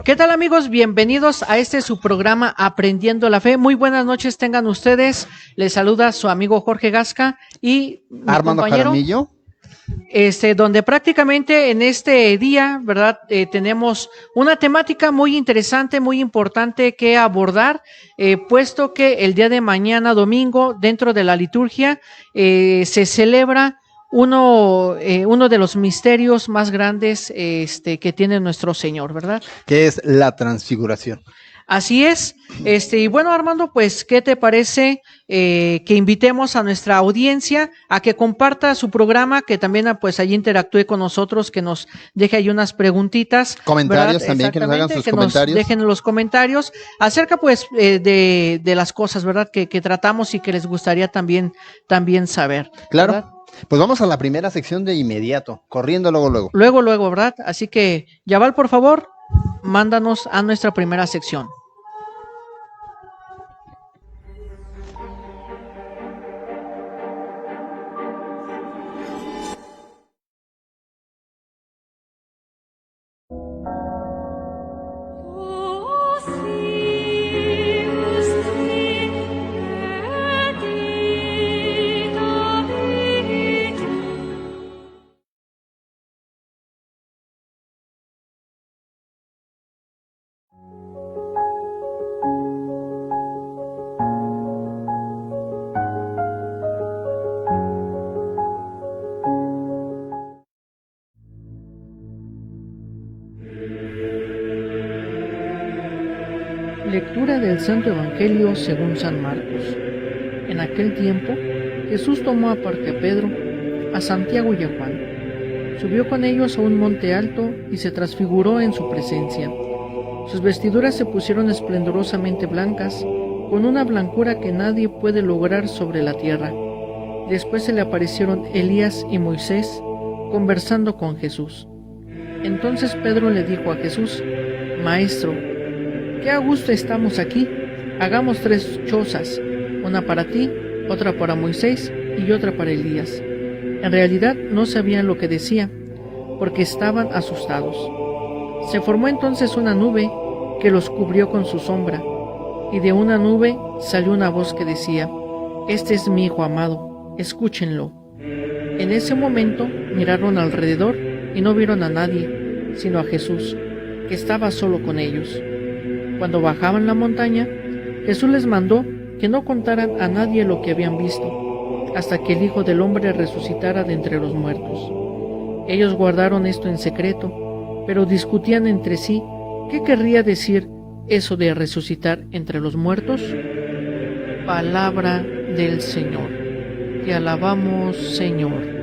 ¿Qué tal, amigos? Bienvenidos a su programa Aprendiendo la Fe. Muy buenas noches tengan ustedes. Les saluda su amigo Jorge Gasca y mi Armando compañero Jaramillo. Donde prácticamente en este día, ¿verdad? Tenemos una temática muy interesante, muy importante que abordar, puesto que el día de mañana, domingo, dentro de la liturgia, se celebra uno de los misterios más grandes que tiene nuestro Señor, ¿verdad? Que es la transfiguración. Así es. Y bueno, Armando, pues, ¿qué te parece que invitemos a nuestra audiencia a que comparta su programa, que también pues allí interactúe con nosotros, que nos deje ahí unas preguntitas, comentarios, ¿verdad? También, que nos hagan sus que comentarios. Nos dejen los comentarios acerca pues de las cosas, ¿verdad? Que tratamos y que les gustaría también saber. Claro. ¿Verdad? Pues vamos a la primera sección de inmediato, corriendo luego. Luego, ¿verdad? Así que, Yaval, por favor, mándanos a nuestra primera sección. Lectura del Santo Evangelio según San Marcos. En aquel tiempo, Jesús tomó aparte a Pedro, a Santiago y a Juan. Subió con ellos a un monte alto y se transfiguró en su presencia. Sus vestiduras se pusieron esplendorosamente blancas, con una blancura que nadie puede lograr sobre la tierra. Después se le aparecieron Elías y Moisés, conversando con Jesús. Entonces Pedro le dijo a Jesús: Maestro, qué a gusto estamos aquí. Hagamos 3 chozas, una para ti, otra para Moisés y otra para Elías. En realidad no sabían lo que decía, porque estaban asustados. Se formó entonces una nube que los cubrió con su sombra, y de una nube salió una voz que decía: Este es mi Hijo amado, escúchenlo. En ese momento miraron alrededor y no vieron a nadie, sino a Jesús, que estaba solo con ellos. Cuando bajaban la montaña, Jesús les mandó que no contaran a nadie lo que habían visto, hasta que el Hijo del Hombre resucitara de entre los muertos. Ellos guardaron esto en secreto, pero discutían entre sí qué querría decir eso de resucitar entre los muertos. Palabra del Señor. Te alabamos, Señor.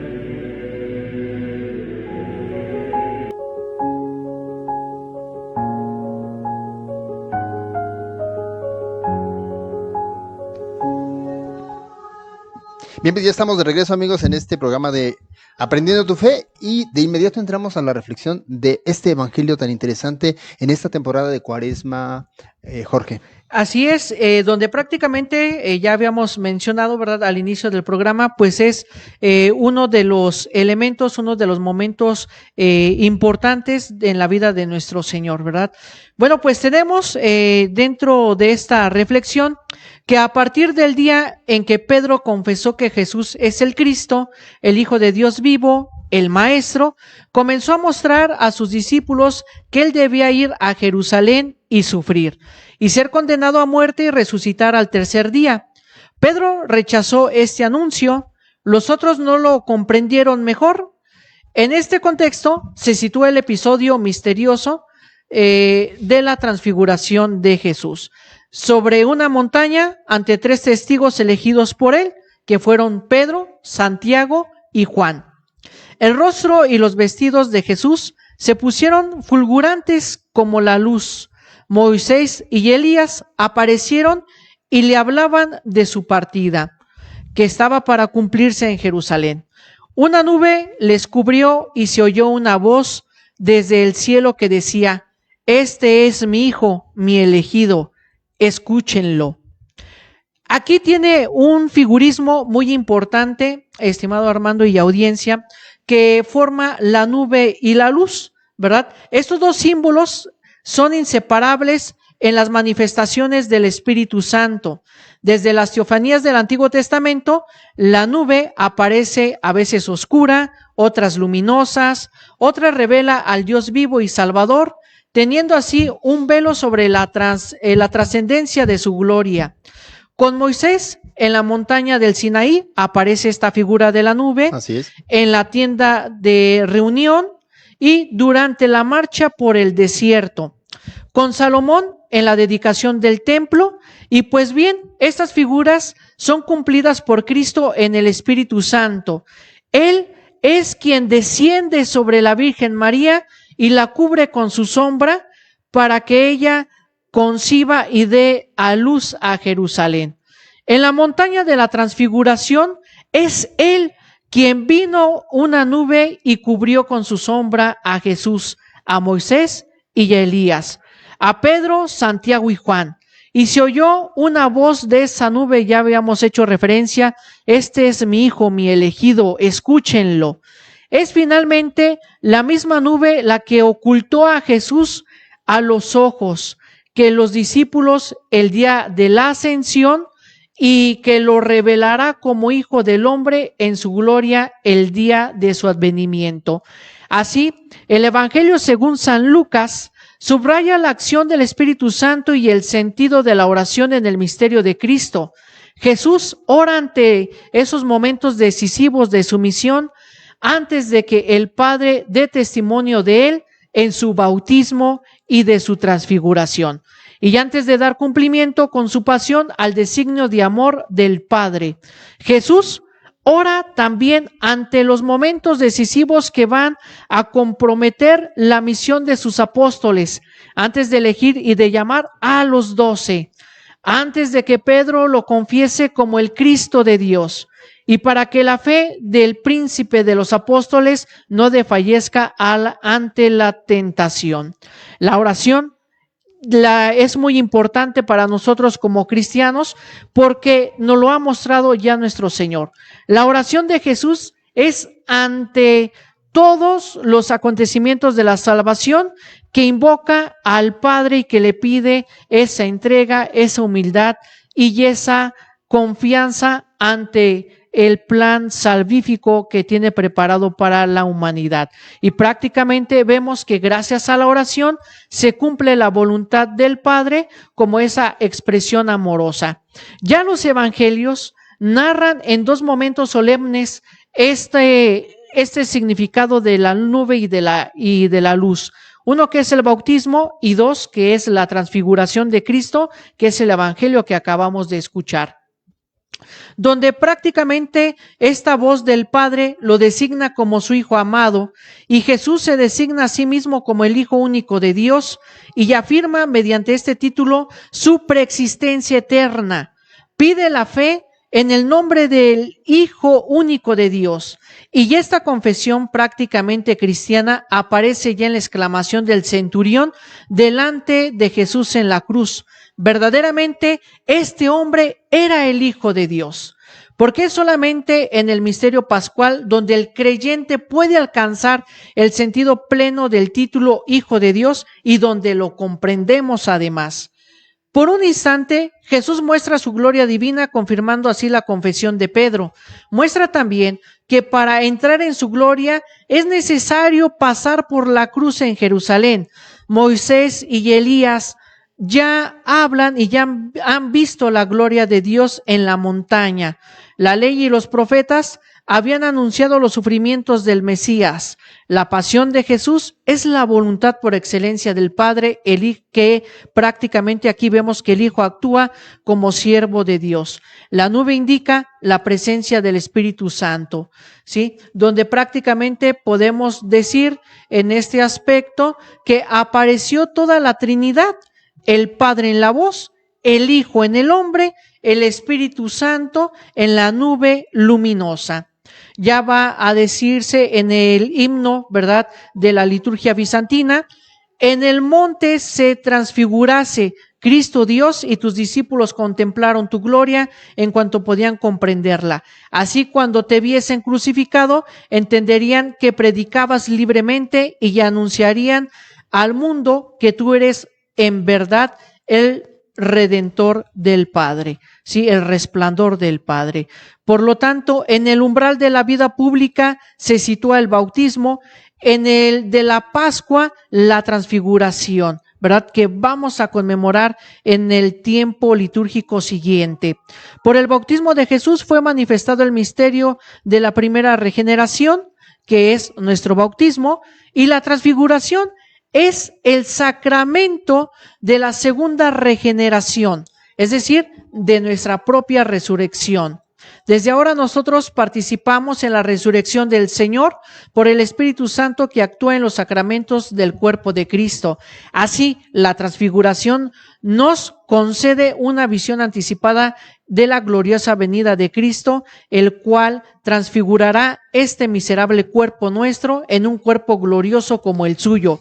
Bien, pues ya estamos de regreso, amigos, en este programa de Aprendiendo tu Fe, y de inmediato entramos a la reflexión de este evangelio tan interesante en esta temporada de Cuaresma, Jorge. Así es, donde prácticamente ya habíamos mencionado, ¿verdad?, al inicio del programa, pues es uno de los elementos, uno de los momentos importantes en la vida de nuestro Señor, ¿verdad? Bueno, pues tenemos dentro de esta reflexión que a partir del día en que Pedro confesó que Jesús es el Cristo, el Hijo de Dios vivo, el Maestro, comenzó a mostrar a sus discípulos que él debía ir a Jerusalén y sufrir, y ser condenado a muerte y resucitar al tercer día. Pedro rechazó este anuncio, los otros no lo comprendieron mejor. En este contexto se sitúa el episodio misterioso de la transfiguración de Jesús, sobre una montaña ante 3 testigos elegidos por él, que fueron Pedro, Santiago y Juan. El rostro y los vestidos de Jesús se pusieron fulgurantes como la luz. Moisés y Elías aparecieron y le hablaban de su partida, que estaba para cumplirse en Jerusalén. Una nube les cubrió y se oyó una voz desde el cielo que decía: Este es mi Hijo, mi elegido, escúchenlo. Aquí tiene un figurismo muy importante, estimado Armando y audiencia, que forma la nube y la luz, ¿verdad? Estos dos símbolos son inseparables en las manifestaciones del Espíritu Santo. Desde las teofanías del Antiguo Testamento, la nube aparece a veces oscura, otras luminosas, otras revela al Dios vivo y Salvador, teniendo así un velo sobre la trascendencia de su gloria. Con Moisés, en la montaña del Sinaí, aparece esta figura de la nube. Así es. En la tienda de reunión y durante la marcha por el desierto. Con Salomón, en la dedicación del templo. Y pues bien, estas figuras son cumplidas por Cristo en el Espíritu Santo. Él es quien desciende sobre la Virgen María y la cubre con su sombra para que ella conciba y dé a luz a Jerusalén. En la montaña de la transfiguración es Él quien vino una nube y cubrió con su sombra a Jesús, a Moisés y a Elías, a Pedro, Santiago y Juan. Y se oyó una voz de esa nube, ya habíamos hecho referencia: este es mi hijo, mi elegido, escúchenlo. Es finalmente la misma nube la que ocultó a Jesús a los ojos que los discípulos el día de la ascensión y que lo revelará como hijo del hombre en su gloria el día de su advenimiento. Así, el Evangelio según San Lucas subraya la acción del Espíritu Santo y el sentido de la oración en el misterio de Cristo. Jesús ora ante esos momentos decisivos de su misión antes de que el Padre dé testimonio de él en su bautismo y de su transfiguración, y antes de dar cumplimiento con su pasión al designio de amor del Padre. Jesús ora también ante los momentos decisivos que van a comprometer la misión de sus apóstoles, antes de elegir y de llamar a los 12, antes de que Pedro lo confiese como el Cristo de Dios, y para que la fe del príncipe de los apóstoles no desfallezca ante la tentación. La oración es muy importante para nosotros como cristianos porque nos lo ha mostrado ya nuestro Señor. La oración de Jesús es ante todos los acontecimientos de la salvación, que invoca al Padre y que le pide esa entrega, esa humildad y esa confianza ante el plan salvífico que tiene preparado para la humanidad. Y prácticamente vemos que gracias a la oración se cumple la voluntad del Padre como esa expresión amorosa. Ya los evangelios narran en dos momentos solemnes este significado de la nube y de la luz. Uno que es el bautismo y dos que es la transfiguración de Cristo, que es el evangelio que acabamos de escuchar, donde prácticamente esta voz del Padre lo designa como su Hijo amado, y Jesús se designa a sí mismo como el Hijo único de Dios y afirma mediante este título su preexistencia eterna. Pide la fe en el nombre del Hijo único de Dios, y esta confesión prácticamente cristiana aparece ya en la exclamación del centurión delante de Jesús en la cruz. Verdaderamente este hombre era el Hijo de Dios, porque es solamente en el misterio pascual donde el creyente puede alcanzar el sentido pleno del título Hijo de Dios y donde lo comprendemos además. Por un instante, Jesús muestra su gloria divina, confirmando así la confesión de Pedro. Muestra también que para entrar en su gloria es necesario pasar por la cruz en Jerusalén. Moisés y Elías ya hablan y ya han visto la gloria de Dios en la montaña. La ley y los profetas habían anunciado los sufrimientos del Mesías. La pasión de Jesús es la voluntad por excelencia del Padre, que prácticamente aquí vemos que el Hijo actúa como siervo de Dios. La nube indica la presencia del Espíritu Santo, ¿sí? Donde prácticamente podemos decir en este aspecto que apareció toda la Trinidad: el Padre en la voz, el Hijo en el hombre, el Espíritu Santo en la nube luminosa. Ya va a decirse en el himno, ¿verdad?, de la liturgia bizantina: en el monte se transfigurase Cristo Dios y tus discípulos contemplaron tu gloria en cuanto podían comprenderla. Así, cuando te viesen crucificado, entenderían que predicabas libremente y anunciarían al mundo que tú eres en verdad el Redentor del Padre, ¿sí? El resplandor del Padre. Por lo tanto, en el umbral de la vida pública se sitúa el bautismo, en el de la Pascua, la transfiguración, ¿verdad? Que vamos a conmemorar en el tiempo litúrgico siguiente. Por el bautismo de Jesús fue manifestado el misterio de la primera regeneración, que es nuestro bautismo, y la transfiguración es el sacramento de la segunda regeneración, es decir, de nuestra propia resurrección. Desde ahora nosotros participamos en la resurrección del Señor por el Espíritu Santo que actúa en los sacramentos del cuerpo de Cristo. Así, la transfiguración nos concede una visión anticipada de la gloriosa venida de Cristo, el cual transfigurará este miserable cuerpo nuestro en un cuerpo glorioso como el suyo.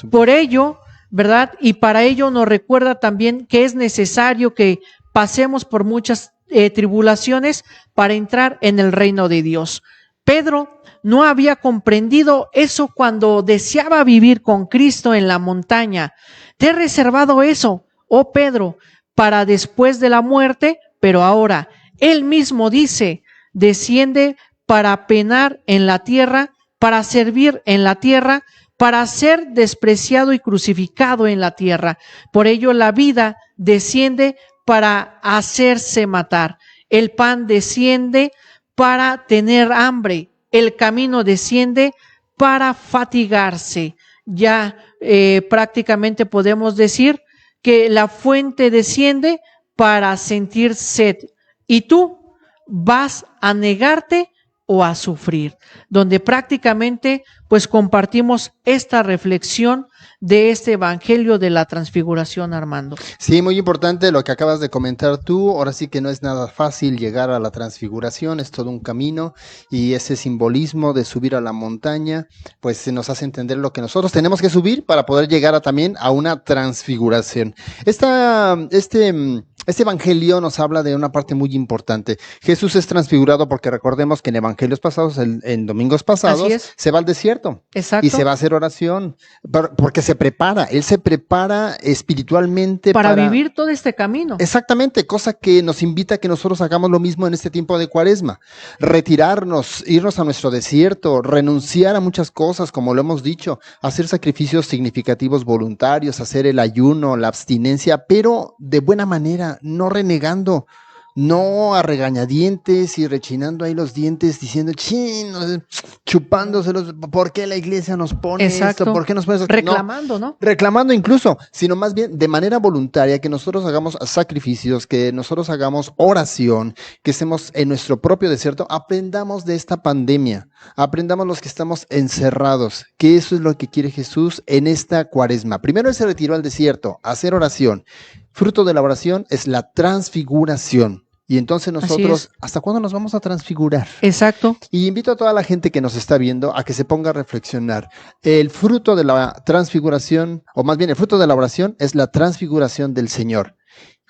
Por ello, ¿verdad? Y para ello nos recuerda también que es necesario que pasemos por muchas tribulaciones para entrar en el reino de Dios. Pedro no había comprendido eso cuando deseaba vivir con Cristo en la montaña. Te he reservado eso, oh Pedro, para después de la muerte, pero ahora él mismo dice, desciende para penar en la tierra, para servir en la tierra, para ser despreciado y crucificado en la tierra. Por ello la vida desciende para hacerse matar. El pan desciende para tener hambre. El camino desciende para fatigarse. Ya prácticamente podemos decir que la fuente desciende para sentir sed. Y tú vas a negarte o a sufrir, donde prácticamente pues compartimos esta reflexión de este evangelio de la transfiguración, Armando. Sí, muy importante lo que acabas de comentar tú. Ahora sí que no es nada fácil llegar a la transfiguración, es todo un camino, y ese simbolismo de subir a la montaña pues se nos hace entender lo que nosotros tenemos que subir para poder llegar también a una transfiguración. Este evangelio nos habla de una parte muy importante. Jesús es transfigurado porque recordemos que en evangelios pasados, en domingos pasados, se va al desierto. Exacto. Y se va a hacer oración, porque se prepara, él se prepara espiritualmente para vivir todo este camino. Exactamente, cosa que nos invita a que nosotros hagamos lo mismo en este tiempo de Cuaresma. Retirarnos, irnos a nuestro desierto, renunciar a muchas cosas, como lo hemos dicho, hacer sacrificios significativos voluntarios, hacer el ayuno, la abstinencia, pero de buena manera, no renegando, no a regañadientes y rechinando ahí los dientes, diciendo, chupándoselos, ¿por qué la iglesia nos pone esto? ¿Por qué nos pone esto? Reclamando, ¿no? Reclamando incluso, sino más bien de manera voluntaria, que nosotros hagamos sacrificios, que nosotros hagamos oración, que estemos en nuestro propio desierto, aprendamos de esta pandemia, aprendamos los que estamos encerrados, que eso es lo que quiere Jesús en esta Cuaresma. Primero él se retiró al desierto a hacer oración. Fruto de la oración es la transfiguración. Y entonces nosotros, ¿hasta cuándo nos vamos a transfigurar? Exacto. Y invito a toda la gente que nos está viendo a que se ponga a reflexionar. El fruto de la transfiguración, o más bien el fruto de la oración, es la transfiguración del Señor.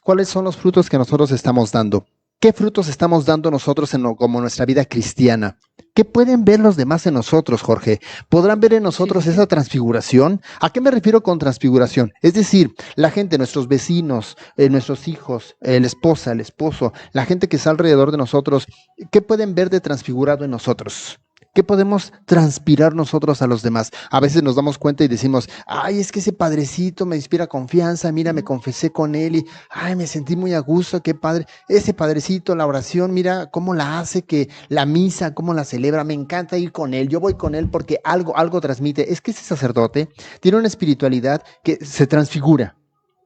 ¿Cuáles son los frutos que nosotros estamos dando? ¿Qué frutos estamos dando nosotros como nuestra vida cristiana? ¿Qué pueden ver los demás en nosotros, Jorge? ¿Podrán ver en nosotros esa transfiguración? ¿A qué me refiero con transfiguración? Es decir, la gente, nuestros vecinos, nuestros hijos, la esposa, el esposo, la gente que está alrededor de nosotros, ¿qué pueden ver de transfigurado en nosotros? ¿Qué podemos transpirar nosotros a los demás? A veces nos damos cuenta y decimos, ay, es que ese padrecito me inspira confianza, mira, me confesé con él y, ay, me sentí muy a gusto, qué padre. Ese padrecito, la oración, mira cómo la hace, que la misa, cómo la celebra, me encanta ir con él, yo voy con él porque algo transmite. Es que ese sacerdote tiene una espiritualidad que se transfigura.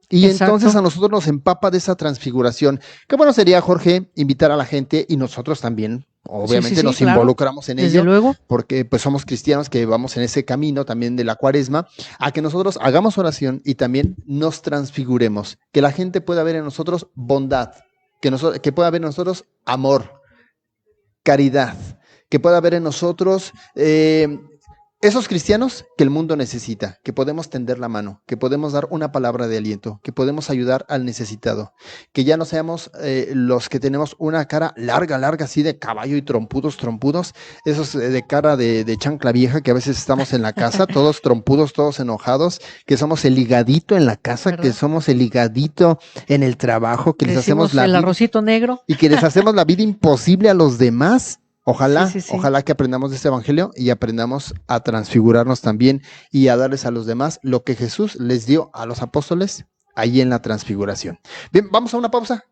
Y entonces a nosotros nos empapa de esa transfiguración. Qué bueno sería, Jorge, invitar a la gente y nosotros también. Obviamente nos involucramos en ello, luego, porque pues somos cristianos que vamos en ese camino también de la Cuaresma, a que nosotros hagamos oración y también nos transfiguremos, que la gente pueda ver en nosotros bondad, que pueda ver en nosotros amor, caridad, que pueda ver en nosotros esos cristianos que el mundo necesita, que podemos tender la mano, que podemos dar una palabra de aliento, que podemos ayudar al necesitado, que ya no seamos los que tenemos una cara larga, así de caballo y trompudos, esos de cara de chancla vieja que a veces estamos en la casa, todos trompudos, todos enojados, que somos el higadito en la casa, ¿verdad? Que somos el higadito en el trabajo, que les hacemos el arrocito negro y que les hacemos la vida imposible a los demás. Ojalá que aprendamos de este evangelio y aprendamos a transfigurarnos también y a darles a los demás lo que Jesús les dio a los apóstoles ahí en la transfiguración. Bien, vamos a una pausa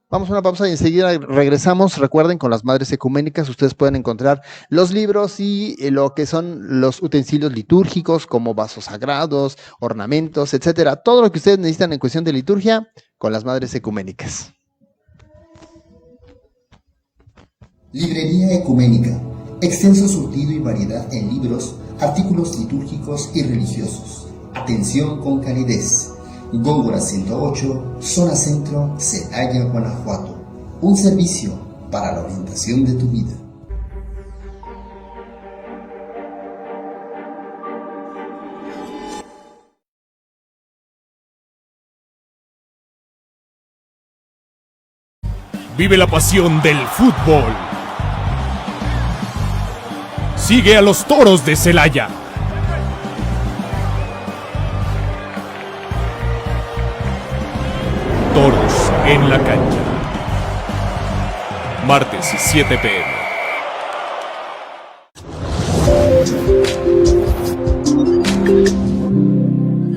y enseguida regresamos. Recuerden, con las Madres Ecuménicas ustedes pueden encontrar los libros y lo que son los utensilios litúrgicos como vasos sagrados, ornamentos, etcétera. Todo lo que ustedes necesitan en cuestión de liturgia con las Madres Ecuménicas. Librería Ecuménica, extenso surtido y variedad en libros, artículos litúrgicos y religiosos. Atención con calidez. Góngora 108, Zona Centro, Celaya, Guanajuato. Un servicio para la orientación de tu vida. Vive la pasión del fútbol. Sigue a los Toros de Celaya. Toros en la cancha. Martes 7 p.m.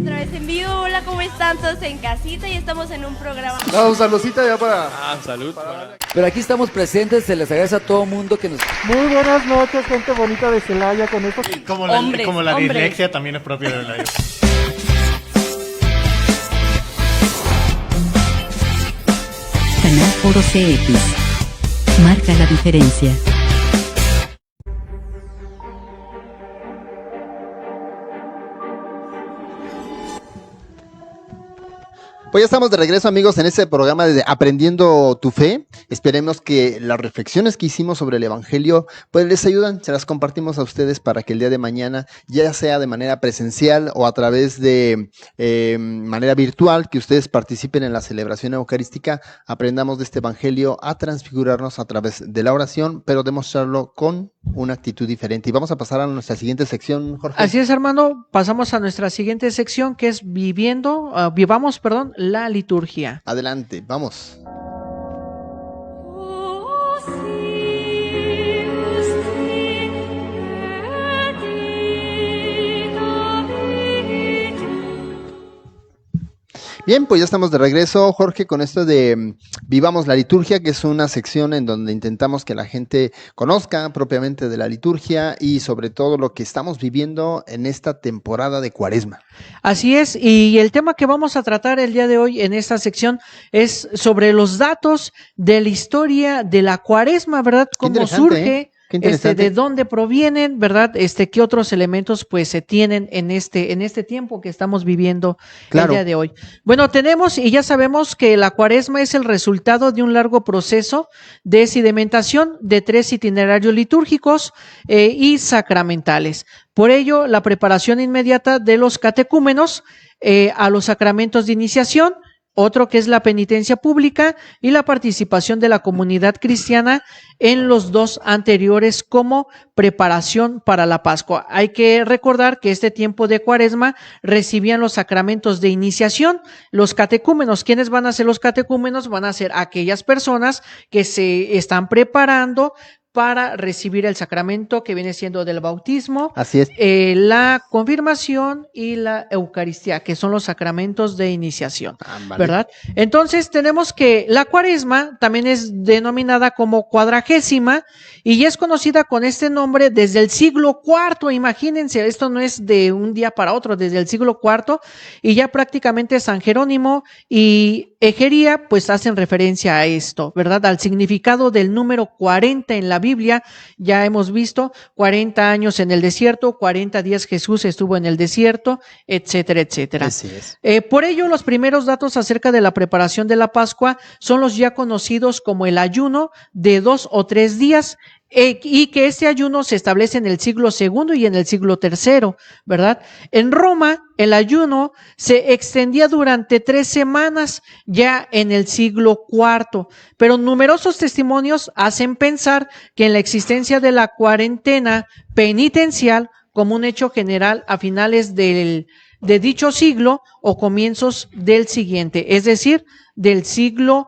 Otra vez en vivo. Hola, ¿cómo están todos en casita? Y estamos en un programa. No, saludcita ya para... salud. Pero aquí estamos presentes, se les agradece a todo mundo que nos... Muy buenas noches, gente bonita de Celaya, con esto. Como la dislexia también es propia de Celaya. Canal Foro CX. Marca la diferencia. Pues ya estamos de regreso, amigos, en este programa de Aprendiendo tu Fe. Esperemos que las reflexiones que hicimos sobre el Evangelio pues les ayudan, se las compartimos a ustedes para que el día de mañana, ya sea de manera presencial o a través de manera virtual, que ustedes participen en la celebración eucarística, aprendamos de este Evangelio a transfigurarnos a través de la oración, pero demostrarlo con una actitud diferente. Y vamos a pasar a nuestra siguiente sección, Jorge. Así es, Armando, pasamos a nuestra siguiente sección, que es vivamos la liturgia. Adelante, vamos. Bien, pues ya estamos de regreso, Jorge, con esto de Vivamos la Liturgia, que es una sección en donde intentamos que la gente conozca propiamente de la liturgia y sobre todo lo que estamos viviendo en esta temporada de Cuaresma. Así es, y el tema que vamos a tratar el día de hoy en esta sección es sobre los datos de la historia de la Cuaresma, ¿verdad? Cómo surge, de dónde provienen, ¿verdad? Qué otros elementos pues se tienen en este tiempo que estamos viviendo el día de hoy. Bueno, tenemos y ya sabemos que la Cuaresma es el resultado de un largo proceso de sedimentación de 3 itinerarios litúrgicos y sacramentales. Por ello, la preparación inmediata de los catecúmenos a los sacramentos de iniciación, otro que es la penitencia pública y la participación de la comunidad cristiana en los 2 anteriores como preparación para la Pascua. Hay que recordar que este tiempo de Cuaresma recibían los sacramentos de iniciación. Los catecúmenos, ¿quiénes van a ser los catecúmenos? Van a ser aquellas personas que se están preparando para recibir el sacramento que viene siendo del bautismo, así es, la confirmación y la Eucaristía, que son los sacramentos de iniciación, ¿verdad? Entonces tenemos que la Cuaresma también es denominada como cuadragésima y es conocida con este nombre desde el siglo IV, imagínense, esto no es de un día para otro, desde el siglo IV, y ya prácticamente San Jerónimo y Egería pues hacen referencia a esto, ¿verdad? Al significado del número 40 en la Biblia. Ya hemos visto 40 años en el desierto, 40 días Jesús estuvo en el desierto, etcétera, etcétera. Así es. Por ello, los primeros datos acerca de la preparación de la Pascua son los ya conocidos como el ayuno de 2 o 3 días y que este ayuno se establece en el siglo II y en el siglo III, ¿verdad? En Roma, el ayuno se extendía durante 3 semanas ya en el siglo IV, pero numerosos testimonios hacen pensar que en la existencia de la cuarentena penitencial como un hecho general a finales de dicho siglo o comienzos del siguiente, es decir, del siglo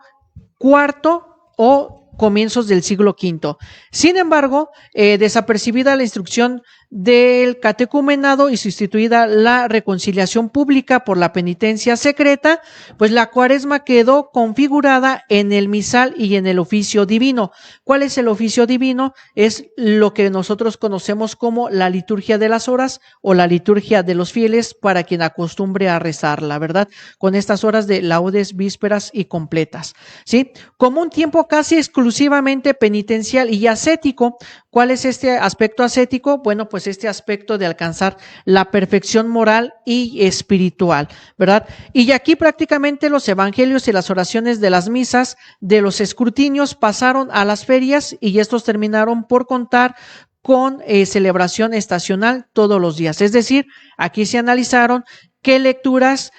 IV o comienzos del siglo V. Sin embargo, desapercibida la instrucción del catecumenado y sustituida la reconciliación pública por la penitencia secreta, pues la cuaresma quedó configurada en el misal y en el oficio divino. ¿Cuál es el oficio divino? Es lo que nosotros conocemos como la liturgia de las horas o la liturgia de los fieles para quien acostumbre a rezarla, ¿verdad? Con estas horas de laudes, vísperas y completas, ¿sí? Como un tiempo casi exclusivamente penitencial y ascético. ¿Cuál es este aspecto ascético? Bueno, pues este aspecto de alcanzar la perfección moral y espiritual, ¿verdad? Y aquí prácticamente los evangelios y las oraciones de las misas de los escrutinios pasaron a las ferias y estos terminaron por contar con celebración estacional todos los días. Es decir, aquí se analizaron qué lecturas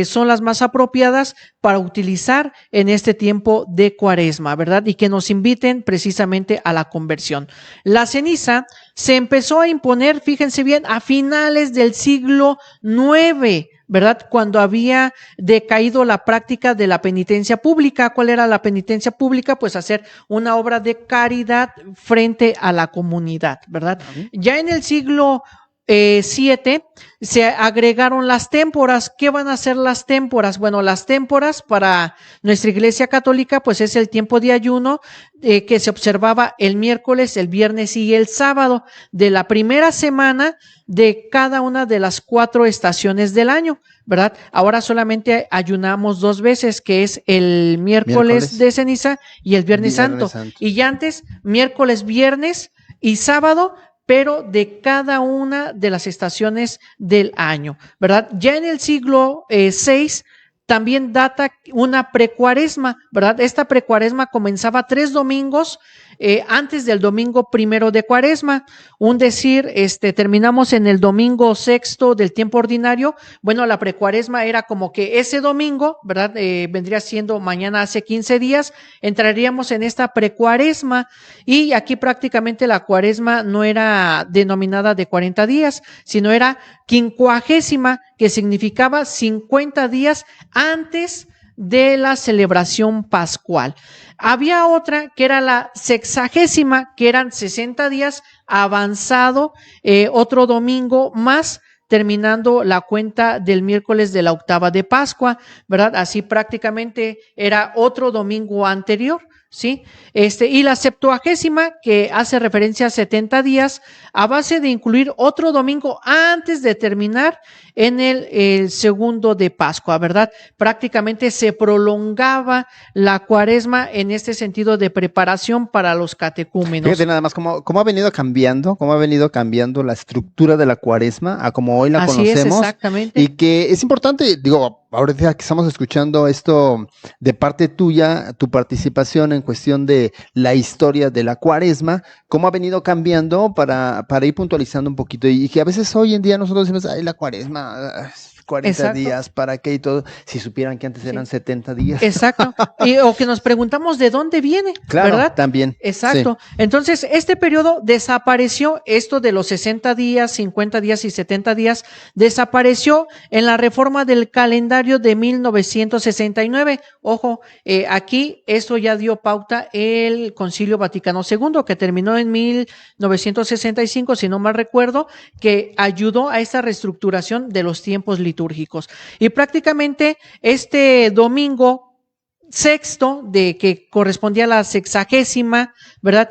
son las más apropiadas para utilizar en este tiempo de cuaresma, ¿verdad? Y que nos inviten precisamente a la conversión. La ceniza se empezó a imponer, fíjense bien, a finales del siglo IX, ¿verdad? Cuando había decaído la práctica de la penitencia pública. ¿Cuál era la penitencia pública? Pues hacer una obra de caridad frente a la comunidad, ¿verdad? Ya en el siglo 7 se agregaron las témporas. ¿Qué van a ser las témporas? Bueno, las témporas para nuestra Iglesia Católica pues es el tiempo de ayuno que se observaba el miércoles, el viernes y el sábado de la primera semana de cada una de las 4 estaciones del año, ¿verdad? Ahora solamente ayunamos 2 veces, que es el miércoles de ceniza y el viernes santo. Y ya antes, miércoles, viernes y sábado, pero de cada una de las estaciones del año, ¿verdad? Ya en el siglo VI también data una precuaresma, ¿verdad? Esta precuaresma comenzaba 3 domingos antes del domingo primero de cuaresma, terminamos en el domingo 6 del tiempo ordinario. Bueno, la precuaresma era como que ese domingo, ¿verdad? Vendría siendo mañana hace 15 días, entraríamos en esta precuaresma y aquí prácticamente la cuaresma no era denominada de 40 días, sino era quincuagésima, que significaba 50 días antes de la celebración pascual. Había otra que era la sexagésima, que eran 60 días avanzado, otro domingo más, terminando la cuenta del miércoles de la octava de Pascua, ¿verdad? Así prácticamente era otro domingo anterior, ¿sí? Y la septuagésima, que hace referencia a 70 días, a base de incluir otro domingo antes de terminar en el segundo de Pascua, ¿verdad? Prácticamente se prolongaba la cuaresma en este sentido de preparación para los catecúmenos. Fíjate nada más cómo ha venido cambiando la estructura de la cuaresma a como hoy la conocemos. Así es, exactamente. Y que es importante, digo, ahorita que estamos escuchando esto de parte tuya, tu participación en cuestión de la historia de la cuaresma, cómo ha venido cambiando para ir puntualizando un poquito y que a veces hoy en día nosotros decimos, ay, la cuaresma, 40 Exacto. días, ¿para qué? Y todo, si supieran que antes eran 70 días. Exacto, o que nos preguntamos de dónde viene, Claro, ¿verdad? también. Exacto. Sí. Entonces, este periodo desapareció, esto de los 60 días, 50 días y 70 días, desapareció en la reforma del calendario de 1969. Ojo, aquí esto ya dio pauta el Concilio Vaticano II, que terminó en 1965, si no mal recuerdo, que ayudó a esta reestructuración de los tiempos litúrgicos. Y prácticamente este domingo 6 de que correspondía a la sexagésima, ¿verdad?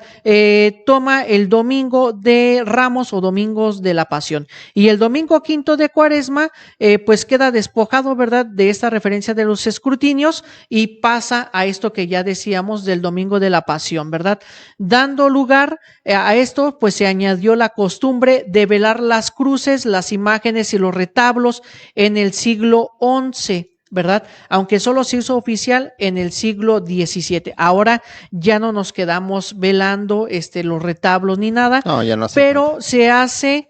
Toma el domingo de Ramos o domingos de la Pasión. Y el domingo 5 de Cuaresma, pues queda despojado, ¿verdad? De esta referencia de los escrutinios y pasa a esto que ya decíamos del domingo de la Pasión, ¿verdad? Dando lugar a esto, pues se añadió la costumbre de velar las cruces, las imágenes y los retablos en el siglo XI. ¿verdad? Aunque solo se hizo oficial en el siglo XVII. Ahora ya no nos quedamos velando los retablos ni nada, No, ya no hace pero falta. se hace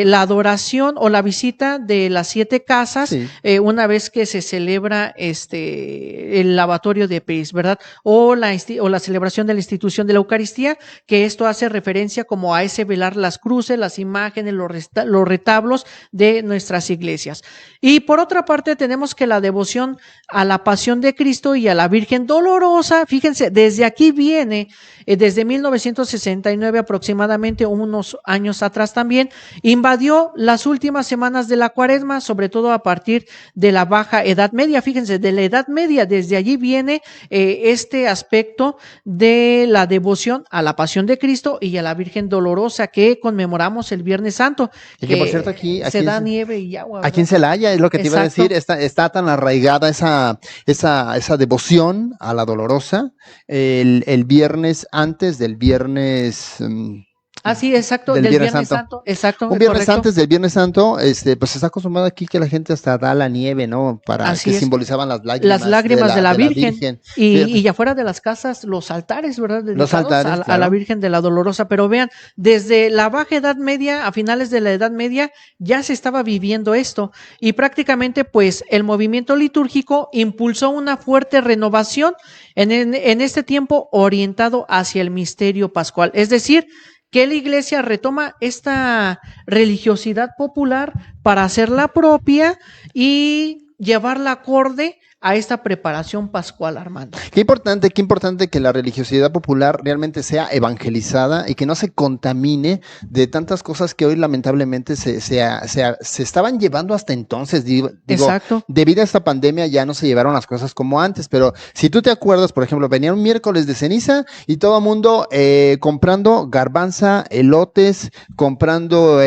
la adoración o la visita de las 7 casas, Sí. una vez que se celebra el lavatorio de pies, ¿verdad? O la celebración de la institución de la Eucaristía, que esto hace referencia como a ese velar las cruces, las imágenes, los retablos de nuestras iglesias. Y por otra parte tenemos que la devoción a la Pasión de Cristo y a la Virgen Dolorosa, fíjense, desde aquí viene, desde 1969 aproximadamente, unos años atrás también, invadió las últimas semanas de la Cuaresma, sobre todo a partir de la Baja Edad Media. Fíjense, de la Edad Media, desde allí viene este aspecto de la devoción a la Pasión de Cristo y a la Virgen Dolorosa, que conmemoramos el Viernes Santo. Y que por cierto aquí se da nieve y agua, ¿verdad? aquí en Celaya, es lo que te iba a Exacto. decir, está tan arraigada esa devoción a la Dolorosa, el viernes antes del viernes... Sí, exacto, del del Viernes Viernes Santo. Santo, exacto. Un viernes correcto. antes del Viernes Santo, pues se está acostumbrado aquí que la gente hasta da la nieve, ¿no? Para Así que es. simbolizaban las lágrimas. Las lágrimas de la Virgen. Fíjate. Y afuera de las casas, los altares, ¿verdad? Los Dedicados altares, a la claro. Virgen de la Dolorosa. Pero vean, desde la Baja Edad Media, a finales de la Edad Media, ya se estaba viviendo esto. Y prácticamente, pues, el movimiento litúrgico impulsó una fuerte renovación en este tiempo orientado hacia el misterio pascual. Es decir, que la Iglesia retoma esta religiosidad popular para hacerla propia y llevarla acorde a esta preparación pascual, Armando. Qué importante que la religiosidad popular realmente sea evangelizada y que no se contamine de tantas cosas que hoy lamentablemente se estaban llevando hasta entonces. Digo, Exacto. debido a esta pandemia ya no se llevaron las cosas como antes, pero si tú te acuerdas, por ejemplo, venía un miércoles de ceniza y todo el mundo comprando garbanza, elotes, comprando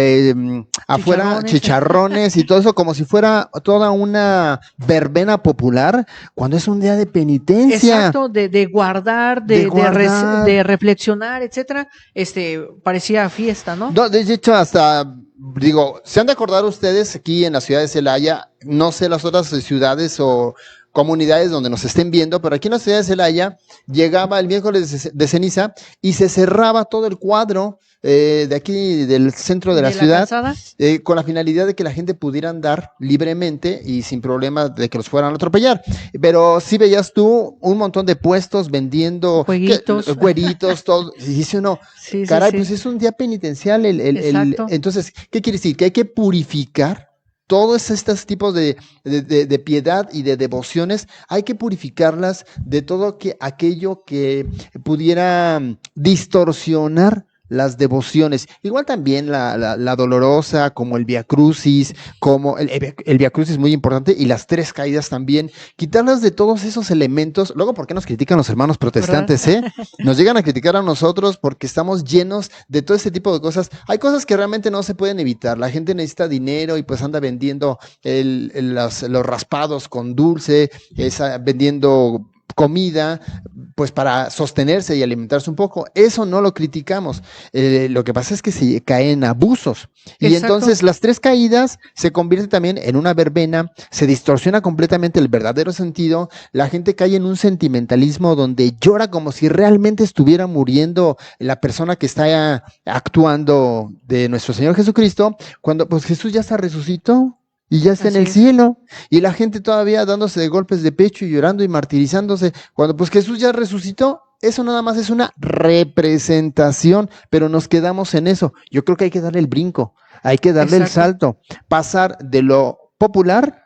afuera chicharrones y todo eso como si fuera toda una verbena popular, cuando es un día de penitencia. Exacto, de guardar, de reflexionar, etcétera. Parecía fiesta, ¿no? No, de hecho, hasta, digo, se han de acordar ustedes aquí en la ciudad de Celaya, no sé las otras ciudades o comunidades donde nos estén viendo, pero aquí en la ciudad de Celaya llegaba el miércoles de ceniza y se cerraba todo el cuadro de aquí del centro de la ciudad, con la finalidad de que la gente pudiera andar libremente y sin problema de que los fueran a atropellar. Pero sí veías tú un montón de puestos vendiendo jueguitos, todo. Y dice uno, caray, pues es un día penitencial. Entonces, ¿qué quiere decir? Que hay que purificar todos estos tipos de piedad y de devociones, hay que purificarlas de todo aquello que pudiera distorsionar las devociones. Igual también la Dolorosa, como el Via Crucis, como el Via Crucis muy importante, y las 3 caídas también, quitarlas de todos esos elementos. Luego, ¿por qué nos critican los hermanos protestantes? Nos llegan a criticar a nosotros porque estamos llenos de todo este tipo de cosas. Hay cosas que realmente no se pueden evitar. La gente necesita dinero y pues anda vendiendo los raspados con dulce, vendiendo comida, pues para sostenerse y alimentarse un poco. Eso no lo criticamos. Lo que pasa es que se caen abusos. Y entonces las 3 caídas se convierten también en una verbena, se distorsiona completamente el verdadero sentido, la gente cae en un sentimentalismo donde llora como si realmente estuviera muriendo la persona que está actuando de nuestro Señor Jesucristo, cuando pues Jesús ya se resucitó. Y ya está en el cielo, y la gente todavía dándose de golpes de pecho y llorando y martirizándose, cuando pues Jesús ya resucitó. Eso nada más es una representación, pero nos quedamos en eso. Yo creo que hay que darle el brinco, hay que darle el salto, pasar de lo popular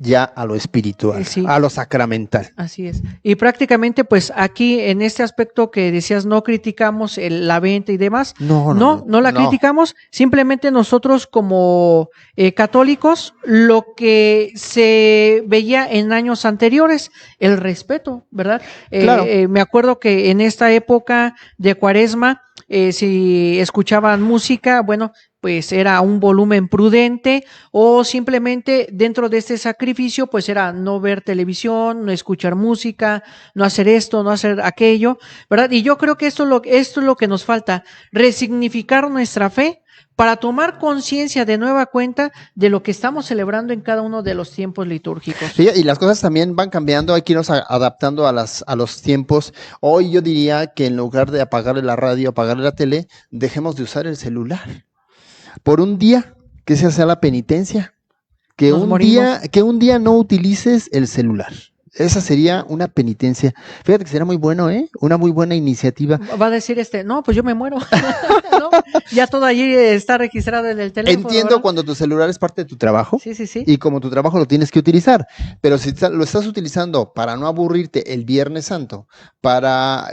ya a lo espiritual, a lo sacramental. Así es. Y prácticamente, pues aquí en este aspecto que decías, no criticamos la venta y demás. No la criticamos. Simplemente nosotros como católicos, lo que se veía en años anteriores, el respeto, ¿verdad? Claro. Me acuerdo que en esta época de Cuaresma, si escuchaban música, bueno, pues era un volumen prudente, o simplemente dentro de este sacrificio pues era no ver televisión, no escuchar música, no hacer esto, no hacer aquello, ¿verdad? Y yo creo que esto es lo que nos falta, resignificar nuestra fe para tomar conciencia de nueva cuenta de lo que estamos celebrando en cada uno de los tiempos litúrgicos. Sí, y las cosas también van cambiando, hay que irnos adaptando a los tiempos. Hoy yo diría que en lugar de apagarle la radio, apagarle la tele, dejemos de usar el celular. Por un día, que se hace la penitencia, que un día no utilices el celular. Esa sería una penitencia. Fíjate que sería muy bueno, una muy buena iniciativa. Va a decir no, pues yo me muero. ¿No? Ya todo allí está registrado en el teléfono. Entiendo, ¿verdad? Cuando tu celular es parte de tu trabajo. Sí. Y como tu trabajo lo tienes que utilizar. Pero si lo estás utilizando para no aburrirte el Viernes Santo, para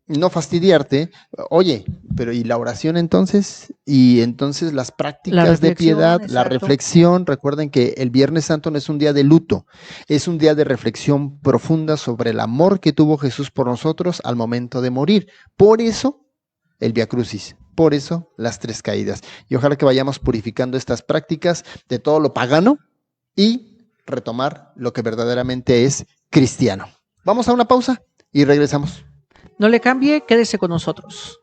no fastidiarte, oye, pero ¿y la oración entonces? Y entonces las prácticas de piedad, exacto. La reflexión. Recuerden que el Viernes Santo no es un día de luto, es un día de reflexión profunda sobre el amor que tuvo Jesús por nosotros al momento de morir. Por eso el Vía Crucis, por eso las 3 caídas. Y ojalá que vayamos purificando estas prácticas de todo lo pagano y retomar lo que verdaderamente es cristiano. Vamos a una pausa y regresamos. No le cambie, quédese con nosotros.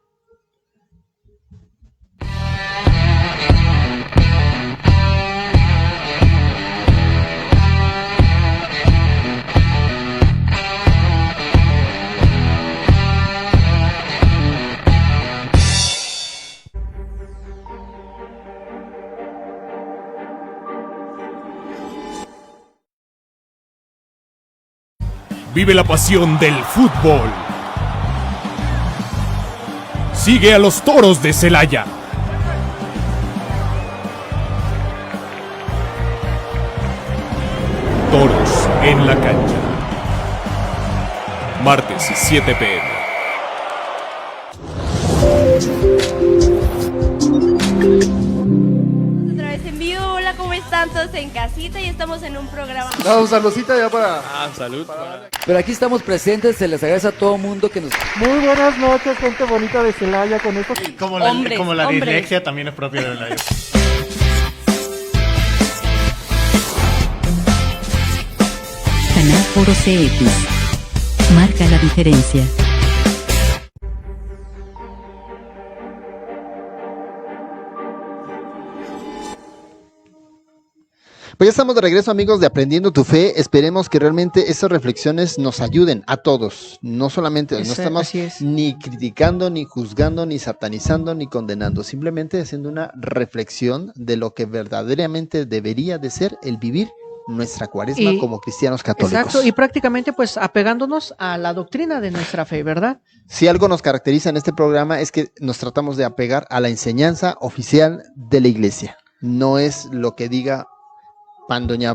Vive la pasión del fútbol. Sigue a los Toros de Celaya. Toros en la cancha. Martes 7 p.m. Otra vez en vivo. Hola, ¿cómo están todos en casita? Y estamos en un programa. Damos saludcita ya para... salud. Pero aquí estamos presentes, se les agradece a todo mundo que nos... Muy buenas noches, gente bonita de Celaya, con estos... Como la dislexia también es propia de la... Canal Foro CX. Marca la diferencia. Pues ya estamos de regreso, amigos, de Aprendiendo tu Fe. Esperemos que realmente esas reflexiones nos ayuden a todos. No solamente, no estamos ni criticando, ni juzgando, ni satanizando, ni condenando. Simplemente haciendo una reflexión de lo que verdaderamente debería de ser el vivir nuestra cuaresma como cristianos católicos. Exacto, y prácticamente pues apegándonos a la doctrina de nuestra fe, ¿verdad? Si algo nos caracteriza en este programa es que nos tratamos de apegar a la enseñanza oficial de la iglesia. No es lo que diga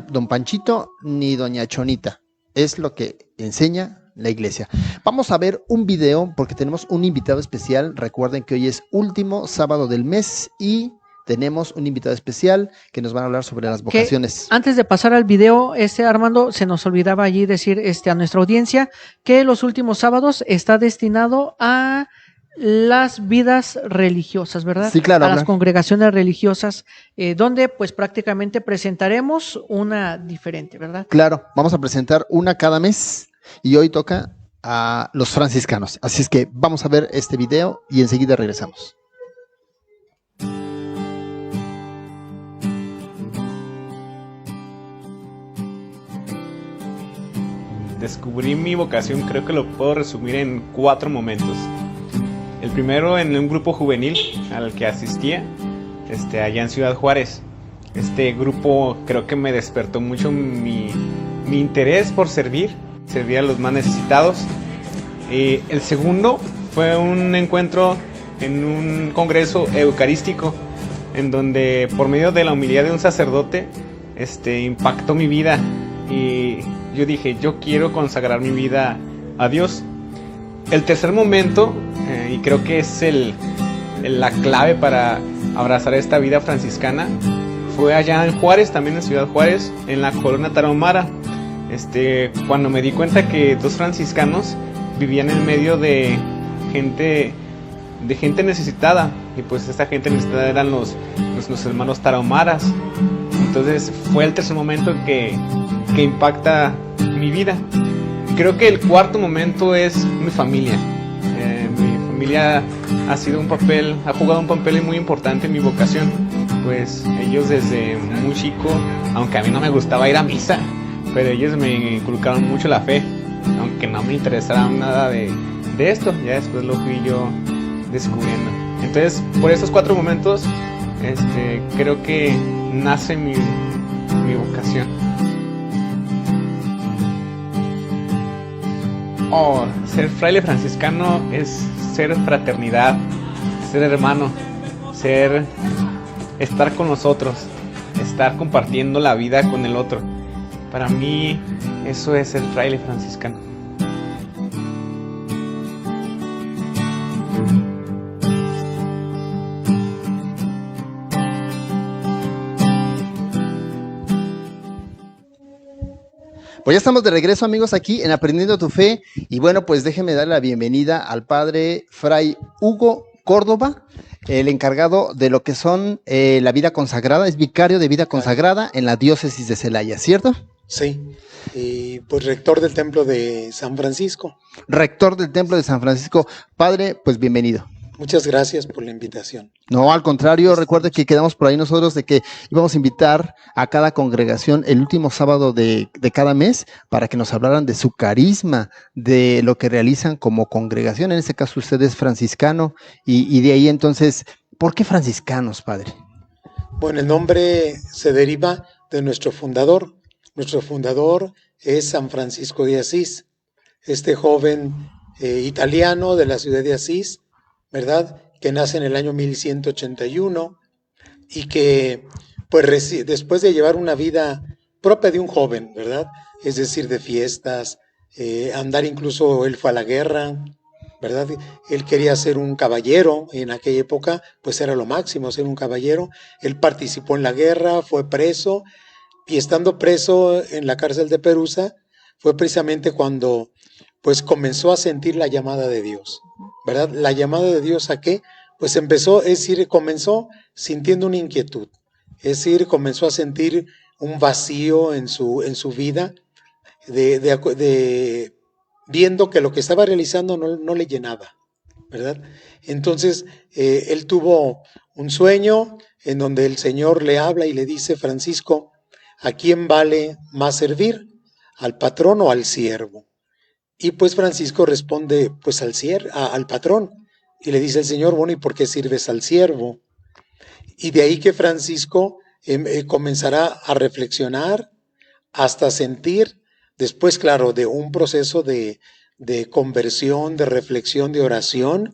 don Panchito ni doña Chonita, es lo que enseña la iglesia. Vamos a ver un video porque tenemos un invitado especial. Recuerden que hoy es último sábado del mes y tenemos un invitado especial que nos van a hablar sobre las vocaciones. Antes de pasar al video, Armando, se nos olvidaba allí decir a nuestra audiencia que los últimos sábados está destinado a las vidas religiosas, ¿verdad? Sí, claro. A las congregaciones religiosas, donde pues prácticamente presentaremos una diferente, ¿verdad? Claro, vamos a presentar una cada mes y hoy toca a los franciscanos. Así es que vamos a ver este video y enseguida regresamos. Descubrí mi vocación, creo que lo puedo resumir en 4 momentos. El primero en un grupo juvenil al que asistía, allá en Ciudad Juárez. Este grupo creo que me despertó mucho mi interés por servir a los más necesitados. El segundo fue un encuentro en un congreso eucarístico, en donde por medio de la humildad de un sacerdote, impactó mi vida. Y yo dije, yo quiero consagrar mi vida a Dios. El tercer momento, y creo que es la clave para abrazar esta vida franciscana, fue allá en Juárez, también en Ciudad Juárez, en la colonia Tarahumara, cuando me di cuenta que 2 franciscanos vivían en medio de gente gente necesitada, y pues esta gente necesitada eran los hermanos tarahumaras. Entonces fue el tercer momento que impacta mi vida. Creo que el cuarto momento es mi familia. Mi familia ha jugado un papel muy importante en mi vocación. Pues ellos desde muy chico, aunque a mí no me gustaba ir a misa, pero ellos me inculcaron mucho la fe, aunque no me interesara nada de esto. Ya después lo fui yo descubriendo. Entonces, por esos 4 momentos, creo que nace mi vocación. Ser fraile franciscano es ser fraternidad, ser hermano, estar con los otros, estar compartiendo la vida con el otro. Para mí, eso es ser fraile franciscano. Pues ya estamos de regreso, amigos, aquí en Aprendiendo tu Fe. Y bueno, pues déjenme dar la bienvenida al padre Fray Hugo Córdoba, el encargado de lo que son la vida consagrada, es vicario de vida consagrada en la diócesis de Celaya, ¿cierto? Sí, y pues rector del templo de San Francisco. Rector del templo de San Francisco. Padre, pues bienvenido. Muchas gracias por la invitación. No, al contrario, recuerde que quedamos por ahí nosotros de que íbamos a invitar a cada congregación el último sábado de cada mes para que nos hablaran de su carisma, de lo que realizan como congregación. En este caso usted es franciscano y de ahí entonces, ¿por qué franciscanos, padre? Bueno, el nombre se deriva de nuestro fundador. Nuestro fundador es San Francisco de Asís, este joven italiano de la ciudad de Asís, ¿verdad? Que nace en el año 1181 y que, pues, después de llevar una vida propia de un joven, ¿verdad? Es decir, de fiestas, andar incluso, él fue a la guerra, ¿verdad? Él quería ser un caballero, en aquella época, pues era lo máximo, ser un caballero. Él participó en la guerra, fue preso, y estando preso en la cárcel de Perusa, fue precisamente cuando, pues, comenzó a sentir la llamada de Dios, ¿verdad? La llamada de Dios ¿a qué? Pues comenzó sintiendo una inquietud, es decir, comenzó a sentir un vacío en su vida, viendo que lo que estaba realizando no le llenaba, ¿verdad? Entonces, él tuvo un sueño en donde el Señor le habla y le dice: Francisco, ¿a quién vale más servir? ¿Al patrón o al siervo? Y pues Francisco responde, pues al patrón, y le dice el Señor: bueno, ¿y por qué sirves al siervo? Y de ahí que Francisco comenzará a reflexionar hasta sentir, después, claro, de un proceso de conversión, de reflexión, de oración,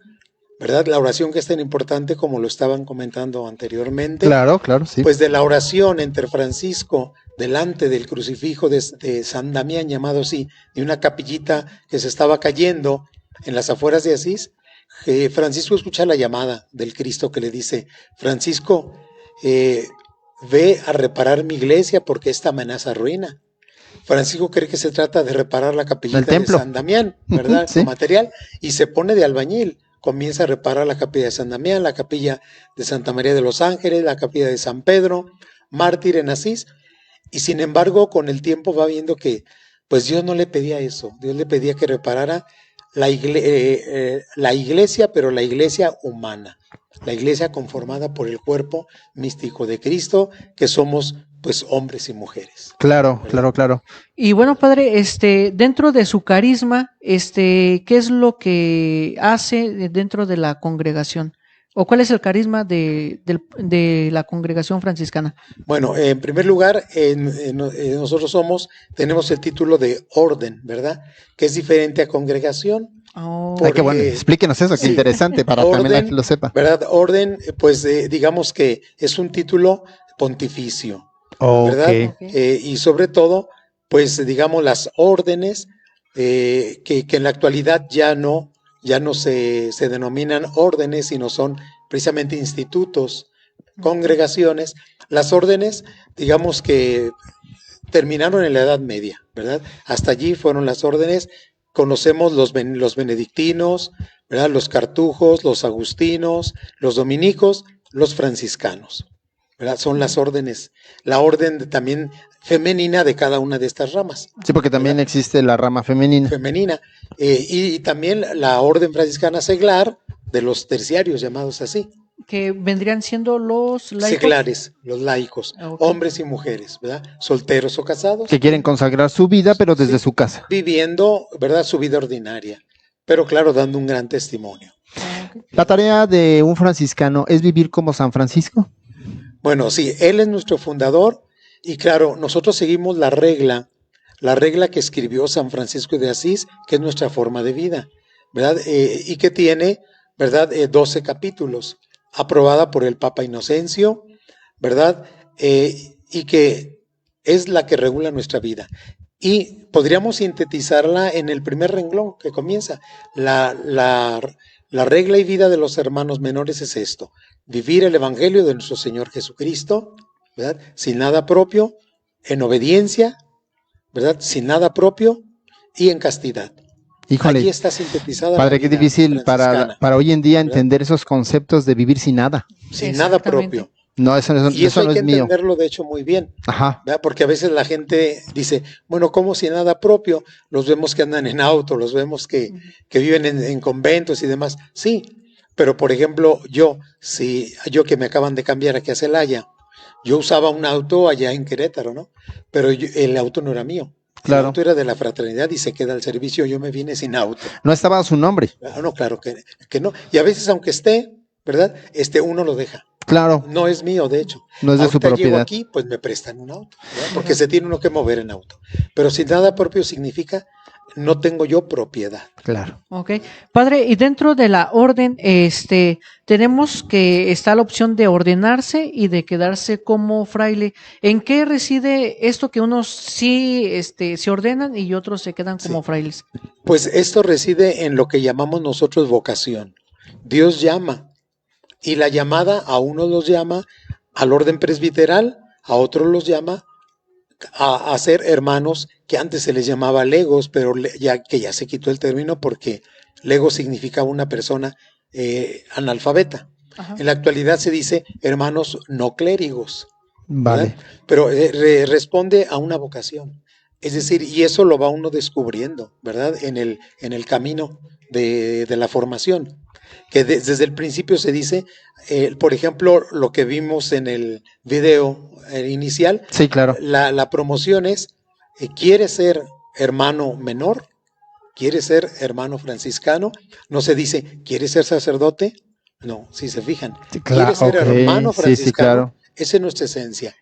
¿verdad? La oración que es tan importante como lo estaban comentando anteriormente. Claro, sí. Pues de la oración entre Francisco delante del crucifijo de San Damián, llamado así, de una capillita que se estaba cayendo en las afueras de Asís, Francisco escucha la llamada del Cristo que le dice: Francisco, ve a reparar mi iglesia porque esta amenaza ruina. Francisco cree que se trata de reparar la capillita de San Damián, ¿verdad? Sí. Su material, y se pone de albañil. Comienza a reparar la capilla de San Damián, la capilla de Santa María de los Ángeles, la capilla de San Pedro, mártir en Asís. Y sin embargo, con el tiempo va viendo que pues Dios no le pedía eso. Dios le pedía que reparara la iglesia, pero la iglesia humana, la iglesia conformada por el cuerpo místico de Cristo, que somos pues hombres y mujeres. Claro. Y bueno, padre, dentro de su carisma, ¿qué es lo que hace dentro de la congregación? ¿O cuál es el carisma de la congregación franciscana? Bueno, en primer lugar, nosotros tenemos el título de orden, ¿verdad? Que es diferente a congregación. Qué bueno, explíquenos eso, qué interesante, para orden, también la que lo sepa. ¿Verdad? Orden, pues digamos que es un título pontificio, ¿verdad? Y sobre todo, pues digamos las órdenes que en la actualidad ya no se denominan órdenes, sino son precisamente institutos, congregaciones. Las órdenes, digamos que terminaron en la Edad Media, ¿verdad? Hasta allí fueron las órdenes conocemos los benedictinos, ¿verdad? Los cartujos, los agustinos, los dominicos, los franciscanos, ¿verdad? Son las órdenes, la orden también femenina de cada una de estas ramas. Sí, porque también ¿verdad? existe la rama femenina. Y también la orden franciscana seglar de los terciarios, llamados así. Que vendrían siendo los laicos. Seglares, los laicos, hombres y mujeres, ¿verdad? Solteros o casados. Que quieren consagrar su vida, pero desde su casa. Viviendo, ¿verdad? Su vida ordinaria, pero claro, dando un gran testimonio. ¿La tarea de un franciscano es vivir como San Francisco? Bueno, sí, él es nuestro fundador y claro, nosotros seguimos la regla que escribió San Francisco de Asís, que es nuestra forma de vida, ¿verdad? Y que tiene, ¿verdad? 12 capítulos, aprobada por el Papa Inocencio, ¿verdad? Y que es la que regula nuestra vida. Y podríamos sintetizarla en el primer renglón que comienza. La regla y vida de los hermanos menores es esto: vivir el Evangelio de nuestro Señor Jesucristo, ¿verdad? Sin nada propio, en obediencia, ¿verdad? Sin nada propio y en castidad. Híjole, aquí está sintetizada. Padre, qué difícil para hoy en día entender esos conceptos de vivir sin nada. Sin nada propio. No, eso no es mío. Y eso hay que entenderlo, de hecho, muy bien. Ajá. ¿Verdad? Porque a veces la gente dice, bueno, ¿cómo sin nada propio? Los vemos que andan en auto, los vemos que viven en conventos y demás. Sí, pero por ejemplo, yo que me acaban de cambiar aquí a Celaya, yo usaba un auto allá en Querétaro, ¿no? Pero el auto no era mío. Claro. El auto era de la fraternidad y se queda al servicio. Yo me vine sin auto. No estaba a su nombre. No, claro que no. Y a veces, aunque esté, ¿verdad? Uno lo deja. Claro. No es mío, de hecho. No es de su propiedad. Llego aquí, pues me prestan un auto, ¿verdad? Porque se tiene uno que mover en auto. Pero sin nada propio significa no tengo yo propiedad. Claro. Ok. Padre, y dentro de la orden, tenemos que está la opción de ordenarse y de quedarse como fraile. ¿En qué reside esto que unos sí se ordenan y otros se quedan como frailes? Pues esto reside en lo que llamamos nosotros vocación. Dios llama. Y la llamada a unos los llama al orden presbiteral, a otros los llama a ser hermanos, que antes se les llamaba legos, pero ya se quitó el término porque lego significa una persona analfabeta. Ajá. En la actualidad se dice hermanos no clérigos. Vale. ¿verdad? Pero responde a una vocación. Es decir, y eso lo va uno descubriendo, ¿verdad? En el camino de la formación. Que desde el principio se dice, por ejemplo, lo que vimos en el video inicial. Sí, claro. La promoción es, ¿quiere ser hermano menor? ¿Quiere ser hermano franciscano? No se dice, ¿quiere ser sacerdote? No, si se fijan. Sí, claro, ¿quiere ser hermano franciscano? Sí, claro. Esa es nuestra esencia.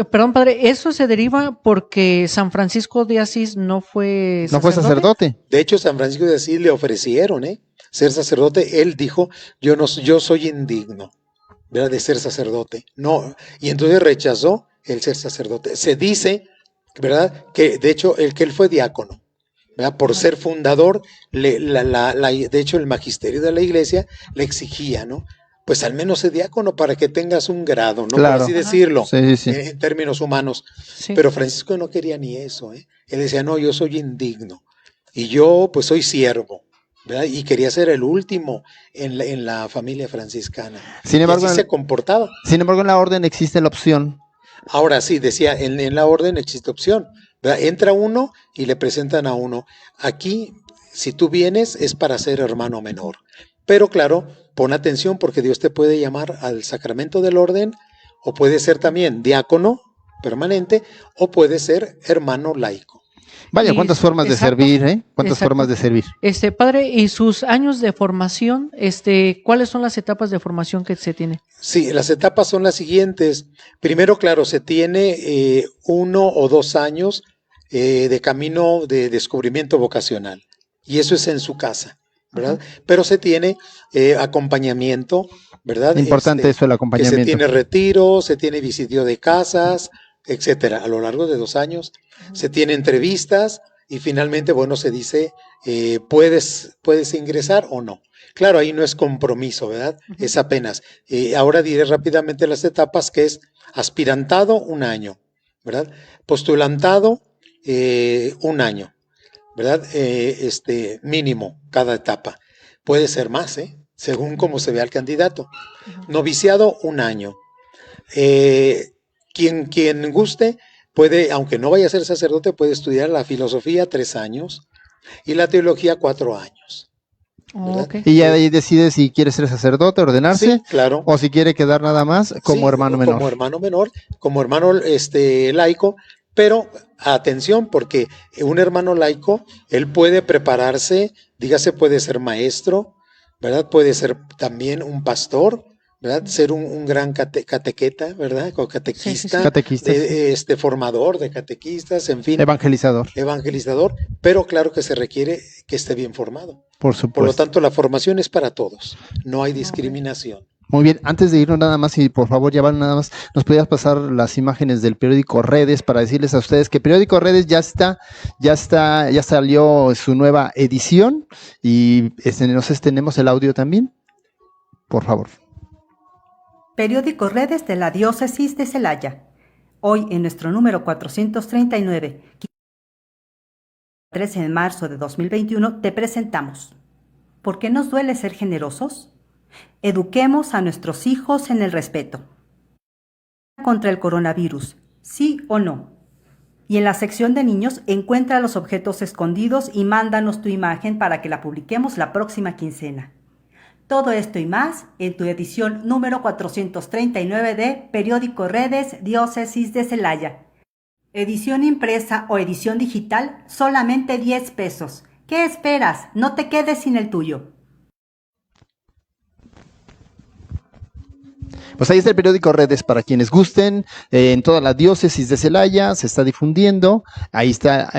Perdón, padre, ¿eso se deriva porque San Francisco de Asís no fue sacerdote? No fue sacerdote. De hecho, San Francisco de Asís le ofrecieron, ser sacerdote. Él dijo, yo soy indigno, ¿verdad? De ser sacerdote. No, y entonces rechazó el ser sacerdote. Se dice, ¿verdad? Que de hecho que él fue diácono, ¿verdad? Por ser fundador, de hecho el magisterio de la iglesia le exigía, ¿no? Pues al menos ser diácono para que tengas un grado, ¿no? Claro. Por así decirlo, sí. En términos humanos. Sí. Pero Francisco no quería ni eso, Él decía, no, yo soy indigno y yo pues soy siervo, ¿verdad? Y quería ser el último en la familia franciscana. Sin embargo, y así se comportaba. Sin embargo, en la orden existe la opción. Ahora sí, decía, en la orden existe opción, ¿verdad? Entra uno y le presentan a uno. Aquí, si tú vienes, es para ser hermano menor. Pero claro, pon atención porque Dios te puede llamar al sacramento del orden, o puede ser también diácono permanente, o puede ser hermano laico. Vaya, cuántas formas de servir, ¿eh? Cuántas formas de servir. Padre, ¿y sus años de formación? ¿Cuáles son las etapas de formación que se tiene? Sí, las etapas son las siguientes. Primero, claro, se tiene 1 o 2 años de camino de descubrimiento vocacional, y eso es en su casa, ¿verdad? Uh-huh. Pero se tiene acompañamiento, ¿verdad? Importante eso, el acompañamiento. Que se tiene retiro, se tiene visiteo de casas, etcétera, a lo largo de 2 años. Se tiene entrevistas y finalmente, bueno, se dice, puedes ingresar o no. Claro, ahí no es compromiso, ¿verdad? Uh-huh. Es apenas. Ahora diré rápidamente las etapas, que es aspirantado 1 año, ¿verdad? Postulantado 1 año. ¿verdad? Mínimo cada etapa. Puede ser más, según cómo se vea el candidato. Noviciado, 1 año. Quien guste puede, aunque no vaya a ser sacerdote, puede estudiar la filosofía 3 años y la teología 4 años. Okay. Y ya ahí decide si quiere ser sacerdote, ordenarse, sí, claro, o si quiere quedar nada más como hermano menor. Como hermano menor, como hermano laico, pero atención, porque un hermano laico, él puede prepararse, dígase, puede ser maestro, ¿verdad? Puede ser también un pastor, ¿verdad? Ser un gran catequeta, ¿verdad? O catequista, formador de catequistas, en fin. Evangelizador, pero claro que se requiere que esté bien formado. Por supuesto. Por lo tanto, la formación es para todos, no hay discriminación. Muy bien, antes de irnos nada más, y por favor, ya van nada más, nos podías pasar las imágenes del periódico Redes para decirles a ustedes que periódico Redes ya salió su nueva edición y no sé si tenemos el audio también, por favor. Periódico Redes de la Diócesis de Celaya. Hoy en nuestro número 439, 13 de marzo de 2021, te presentamos. ¿Por qué nos duele ser generosos? Eduquemos a nuestros hijos en el respeto. Contra el coronavirus, ¿sí o no? Y en la sección de niños, encuentra los objetos escondidos y mándanos tu imagen para que la publiquemos la próxima quincena. Todo esto y más en tu edición número 439 de Periódico Redes Diócesis de Celaya. Edición impresa o edición digital, solamente 10 pesos. ¿Qué esperas? No te quedes sin el tuyo. Pues ahí está el periódico Redes para quienes gusten, en toda la diócesis de Celaya se está difundiendo, ahí está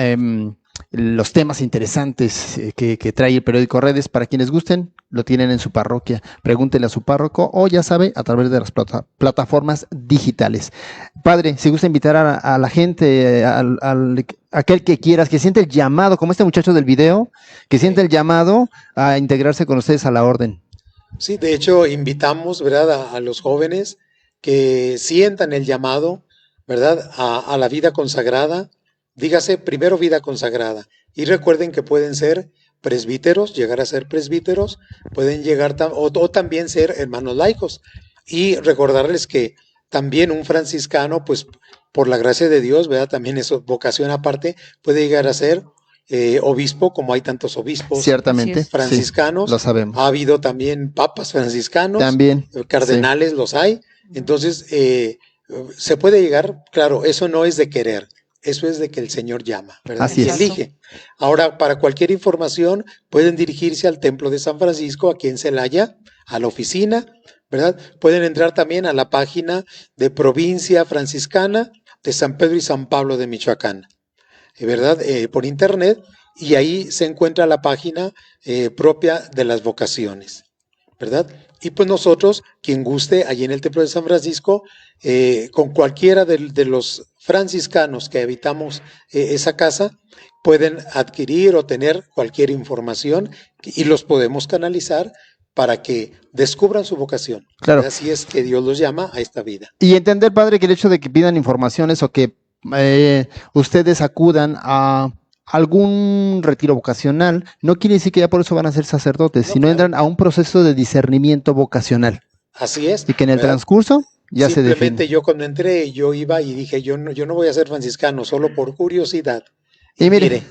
los temas interesantes que trae el periódico Redes, para quienes gusten, lo tienen en su parroquia, pregúntenle a su párroco o ya sabe, a través de las plataformas digitales. Padre, si gusta invitar a la gente, aquel que quieras, que siente el llamado, como este muchacho del video, que siente el llamado a integrarse con ustedes a la orden. Sí, de hecho invitamos, ¿verdad?, a los jóvenes que sientan el llamado, ¿verdad?, a la vida consagrada. Dígase primero vida consagrada. Y recuerden que pueden ser presbíteros, llegar a ser presbíteros, pueden llegar o también ser hermanos laicos. Y recordarles que también un franciscano, pues por la gracia de Dios, ¿verdad?, también es vocación aparte, puede llegar a ser obispo, como hay tantos obispos ciertamente franciscanos, sí, lo sabemos. Ha habido también papas franciscanos, también cardenales, sí, los hay. Entonces se puede llegar, claro, eso no es de querer, eso es de que el Señor llama, ¿verdad? Así y es. Elige. Ahora, para cualquier información pueden dirigirse al Templo de San Francisco aquí en Celaya, a la oficina, ¿verdad? Pueden entrar también a la página de Provincia Franciscana de San Pedro y San Pablo de Michoacán, ¿verdad? Por internet, y ahí se encuentra la página propia de las vocaciones, ¿verdad? Y pues nosotros, quien guste, allí en el Templo de San Francisco, con cualquiera de los franciscanos que habitamos esa casa, pueden adquirir o tener cualquier información y los podemos canalizar para que descubran su vocación. Claro. Así es que Dios los llama a esta vida. Y entender, padre, que el hecho de que pidan informaciones o que ustedes acudan a algún retiro vocacional, no quiere decir que ya por eso van a ser sacerdotes, sino entran a un proceso de discernimiento vocacional. Así es. Y que en el transcurso ya se define. Simplemente yo cuando entré, yo iba y dije, yo no voy a ser franciscano, solo por curiosidad. Y mire,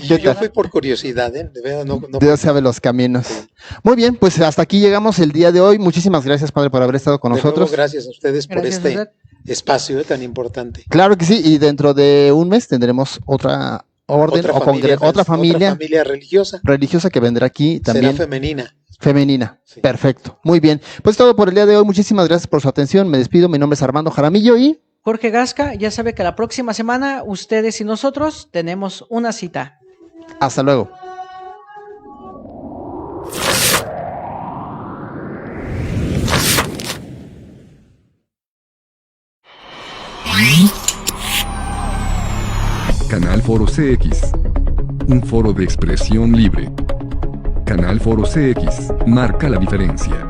yo fui por curiosidad, de verdad, no Dios sabe los caminos. Muy bien, pues hasta aquí llegamos el día de hoy. Muchísimas gracias, padre, por haber estado con nosotros. Nuevo, gracias a ustedes por este espacio tan importante. Claro que sí, y dentro de un mes tendremos otra orden otra familia religiosa que vendrá aquí también. Será femenina. Sí. Perfecto, muy bien. Pues todo por el día de hoy. Muchísimas gracias por su atención. Me despido. Mi nombre es Armando Jaramillo y Jorge Gasca. Ya sabe que la próxima semana ustedes y nosotros tenemos una cita. Hasta luego. Canal Foro CX, un foro de expresión libre. Canal Foro CX, marca la diferencia.